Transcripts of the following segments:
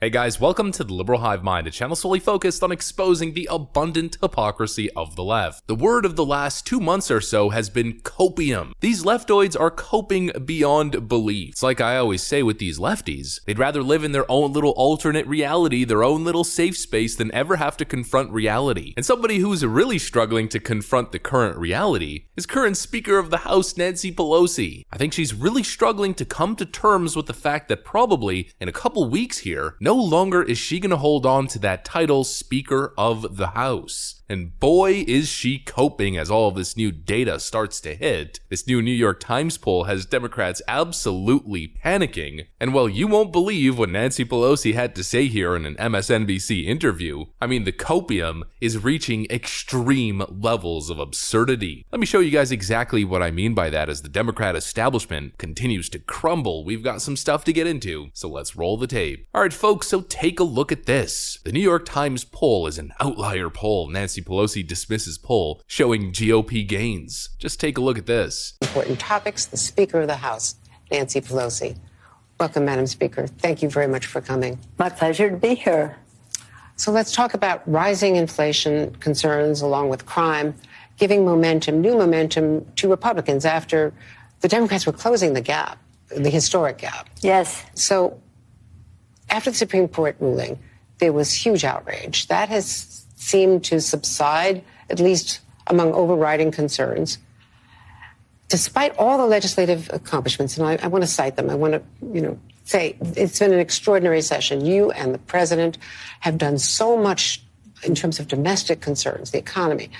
Hey guys, welcome to the Liberal Hive Mind, a channel solely focused on exposing the abundant hypocrisy of the left. The word of the last 2 months or so has been copium. These leftoids are coping beyond belief. It's like I always say with these lefties, they'd rather live in their own little alternate reality, their own little safe space, than ever have to confront reality. And somebody who's really struggling to confront the current reality is current Speaker of the House Nancy Pelosi. I think she's really struggling to come to terms with the fact that probably in a couple weeks here, no longer is she going to hold on to that title, Speaker of the House. And boy, is she coping as all of this new data starts to hit. This new New York Times poll has Democrats absolutely panicking. And well, you won't believe what Nancy Pelosi had to say here in an MSNBC interview. I mean, the copium is reaching extreme levels of absurdity. Let me show you guys exactly what I mean by that as the Democrat establishment continues to crumble. We've got some stuff to get into, so let's roll the tape. All right, folks, so take a look at this. The New York Times poll is an outlier poll. Nancy Pelosi dismisses poll showing GOP gains. Just take a look at this. Important topics, the Speaker of the House, Nancy Pelosi. Welcome, Madam Speaker. Thank you very much for coming. My pleasure to be here. So let's talk about rising inflation concerns along with crime, giving momentum, new momentum to Republicans after the Democrats were closing the gap, the historic gap. Yes. So after the Supreme Court ruling, there was huge outrage. That has seemed to subside, at least among overriding concerns. Despite all the legislative accomplishments, and I want to cite them, I want to, say it's been an extraordinary session. You and the president have done so much in terms of domestic concerns, the economy.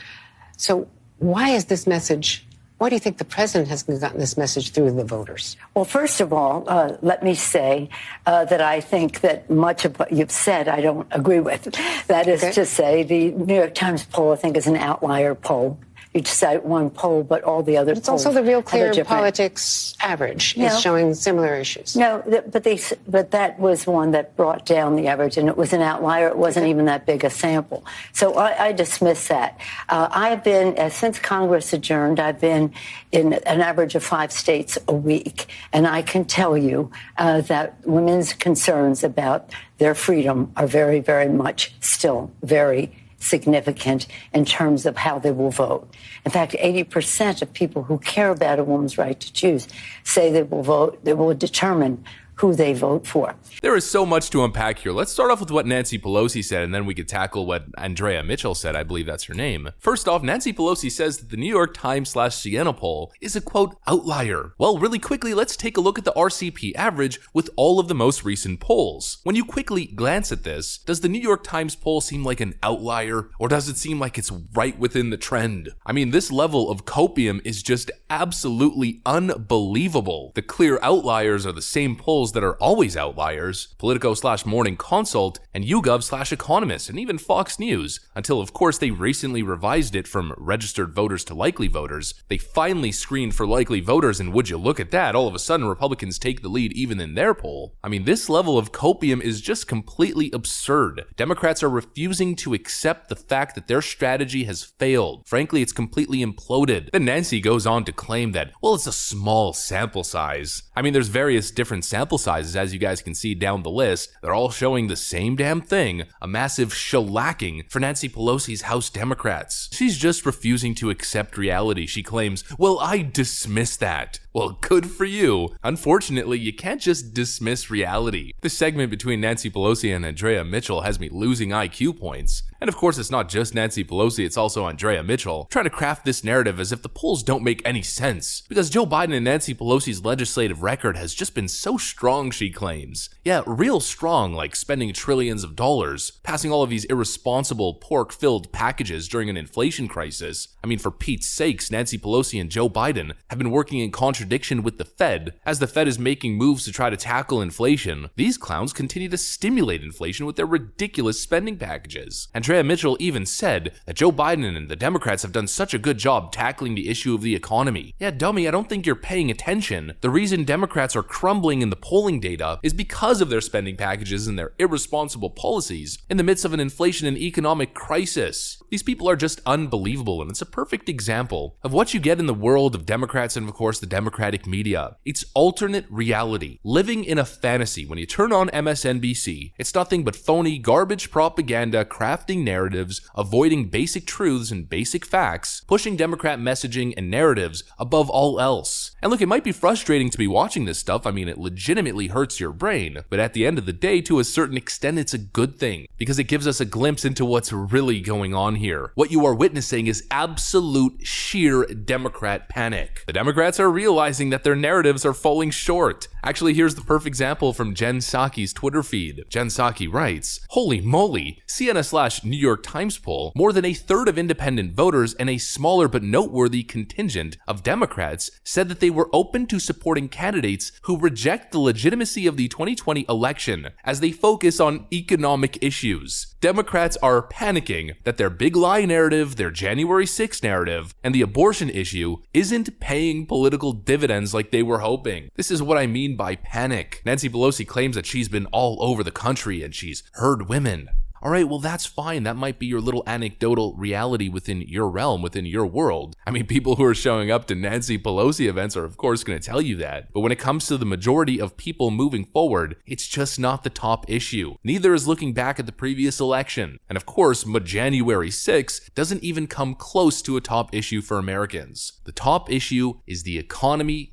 So why is this message? Why do you think the president has gotten this message through the voters? Well, first of all, let me say that I think that much of what you've said I don't agree with. That is to say, the New York Times poll, I think, is an outlier poll. You cite one poll, but all the other polls. It's also the Real Clear Politics average is showing similar issues. No, but that was one that brought down the average, and it was an outlier. It wasn't even that big a sample. So I dismiss that. I've been, since Congress adjourned, I've been in an average of 5 states a week, and I can tell you that women's concerns about their freedom are very, very much still very significant in terms of how they will vote. In fact, 80% of people who care about a woman's right to choose say they will vote, they will determine who they vote for. There is so much to unpack here. Let's start off with what Nancy Pelosi said, and then we could tackle what Andrea Mitchell said. I believe that's her name. First off, Nancy Pelosi says that the New York Times/Siena poll is a, quote, outlier. Well, really quickly, let's take a look at the RCP average with all of the most recent polls. When you quickly glance at this, does the New York Times poll seem like an outlier, or does it seem like it's right within the trend? I mean, this level of copium is just absolutely unbelievable. The clear outliers are the same polls that are always outliers, Politico/Morning Consult and YouGov/Economist, and even Fox News, until of course they recently revised it from registered voters to likely voters. They finally screened for likely voters, and would you look at that, all of a sudden Republicans take the lead even in their poll. I mean, this level of copium is just completely absurd. Democrats are refusing to accept the fact that their strategy has failed. Frankly, it's completely imploded. Then Nancy goes on to claim that, well, it's a small sample size. I mean, there's various different sample sizes, as you guys can see down the list. They're all showing the same damn thing, a massive shellacking for Nancy Pelosi's House Democrats. She's just refusing to accept reality. She claims, well, I dismiss that. Well, good for you. Unfortunately, you can't just dismiss reality. This segment between Nancy Pelosi and Andrea Mitchell has me losing IQ points. And of course, it's not just Nancy Pelosi, it's also Andrea Mitchell, trying to craft this narrative as if the polls don't make any sense. Because Joe Biden and Nancy Pelosi's legislative record has just been so strong, she claims. Yeah, real strong, like spending trillions of dollars, passing all of these irresponsible, pork-filled packages during an inflation crisis. I mean, for Pete's sakes, Nancy Pelosi and Joe Biden have been working in contradiction with the Fed. As the Fed is making moves to try to tackle inflation, these clowns continue to stimulate inflation with their ridiculous spending packages. And Andrea Mitchell even said that Joe Biden and the Democrats have done such a good job tackling the issue of the economy. Yeah, dummy, I don't think you're paying attention. The reason Democrats are crumbling in the polling data is because of their spending packages and their irresponsible policies in the midst of an inflation and economic crisis. These people are just unbelievable, and it's a perfect example of what you get in the world of Democrats and, of course, the Democratic media. It's alternate reality, living in a fantasy. When you turn on MSNBC, it's nothing but phony, garbage propaganda, crafting narratives, avoiding basic truths and basic facts, pushing Democrat messaging and narratives above all else. And look, it might be frustrating to be watching this stuff. I mean, it legitimately hurts your brain, but at the end of the day, to a certain extent, it's a good thing because it gives us a glimpse into what's really going on here. What you are witnessing is absolute sheer Democrat panic. The Democrats are realizing that their narratives are falling short. Actually, here's the perfect example from Jen Psaki's Twitter feed. Jen Psaki writes, "Holy moly, CNN/New York Times poll, more than a third of independent voters and a smaller but noteworthy contingent of Democrats said that they were open to supporting candidates who reject the legitimacy of the 2020 election as they focus on economic issues." Democrats are panicking that their big lie narrative, their January 6th narrative, and the abortion issue isn't paying political dividends like they were hoping. This is what I mean by panic. Nancy Pelosi claims that she's been all over the country and she's heard women. All right, well, that's fine. That might be your little anecdotal reality within your realm, within your world. I mean, people who are showing up to Nancy Pelosi events are, of course, going to tell you that. But when it comes to the majority of people moving forward, it's just not the top issue. Neither is looking back at the previous election. And of course, January 6th doesn't even come close to a top issue for Americans. The top issue is the economy,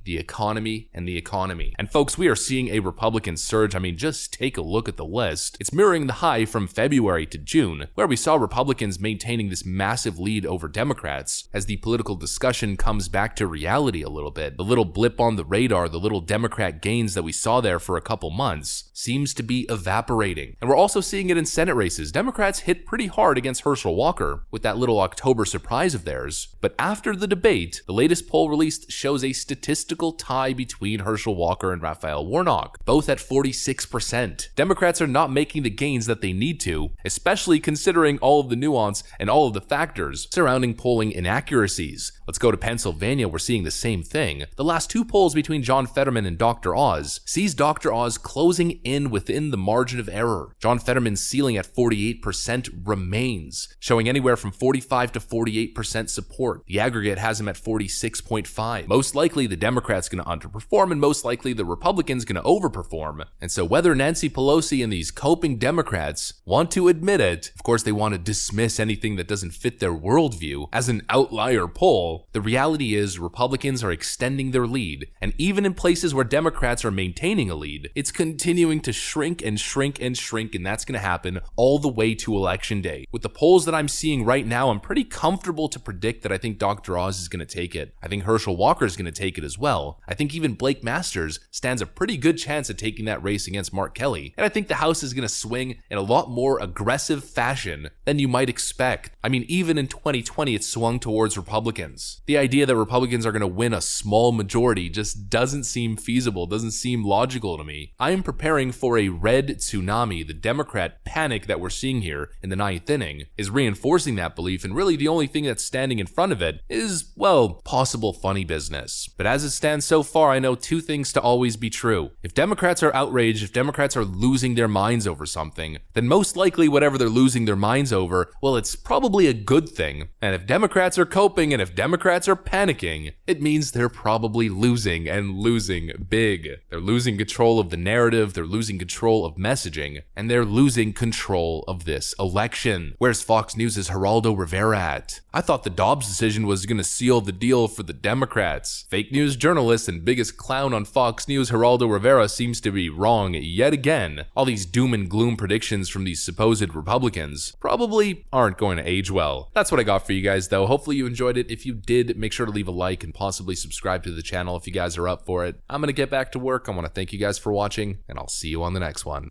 and the economy. And folks, we are seeing a Republican surge. I mean, just take a look at the list. It's mirroring the high from February to June, where we saw Republicans maintaining this massive lead over Democrats as the political discussion comes back to reality a little bit. The little blip on the radar, the little Democrat gains that we saw there for a couple months seems to be evaporating. And we're also seeing it in Senate races. Democrats hit pretty hard against Herschel Walker with that little October surprise of theirs. But after the debate, the latest poll released shows a statistical tie between Herschel Walker and Raphael Warnock, both at 46%. Democrats are not making the gains that they need to, especially considering all of the nuance and all of the factors surrounding polling inaccuracies. Let's go to Pennsylvania. We're seeing the same thing. The last two polls between John Fetterman and Dr. Oz sees Dr. Oz closing in within the margin of error. John Fetterman's ceiling at 48% remains, showing anywhere from 45 to 48% support. The aggregate has him at 46.5. Most likely the Democrats going to underperform, and most likely the Republicans going to overperform. And so whether Nancy Pelosi and these coping Democrats want to admit it, of course they want to dismiss anything that doesn't fit their worldview as an outlier poll, the reality is Republicans are extending their lead, and even in places where Democrats are maintaining a lead, it's continuing to shrink and shrink and shrink, and that's going to happen all the way to Election Day. With the polls that I'm seeing right now, I'm pretty comfortable to predict that I think Dr. Oz is going to take it. I think Herschel Walker is going to take it as well. I think even Blake Masters stands a pretty good chance at taking that race against Mark Kelly, and I think the House is going to swing in a lot more aggressive fashion than you might expect. I mean, even in 2020, it swung towards Republicans. The idea that Republicans are going to win a small majority just doesn't seem feasible, doesn't seem logical to me. I am preparing for a red tsunami. The Democrat panic that we're seeing here in the ninth inning is reinforcing that belief, and really the only thing that's standing in front of it is, well, possible funny business. But as it stands so far, I know two things to always be true. If Democrats are outraged, if Democrats are losing their minds over something, then most likely whatever they're losing their minds over, well, it's probably a good thing. And if Democrats are coping and if Democrats are panicking, it means they're probably losing, and losing big. They're losing control of the narrative, they're losing control of messaging, and they're losing control of this election. Where's Fox News' Geraldo Rivera at? I thought the Dobbs decision was going to seal the deal for the Democrats. Fake news journalist and biggest clown on Fox News, Geraldo Rivera, seems to be wrong yet again. All these doom and gloom predictions from these supposed Republicans probably aren't going to age well. That's what I got for you guys, though. Hopefully you enjoyed it. If you did, make sure to leave a like and possibly subscribe to the channel if you guys are up for it. I'm going to get back to work. I want to thank you guys for watching, and I'll see you on the next one.